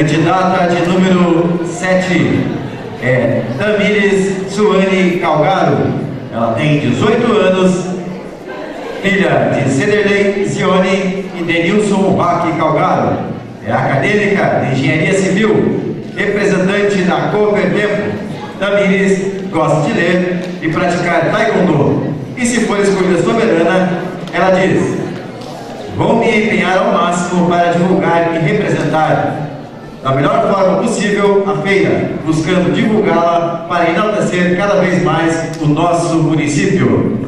Candidata de número 7 é Tamires Suane Calgaro. Ela tem 18 anos, filha de Cederley Zione e Denilson Roque Calgaro. É acadêmica de Engenharia Civil, representante da Cooper Tempo. Tamires gosta de ler e praticar taekwondo. E se for escolhida soberana, ela diz: vou me empenhar ao máximo para divulgar e representar da melhor forma possível a feira, buscando divulgá-la para enaltecer cada vez mais o nosso município.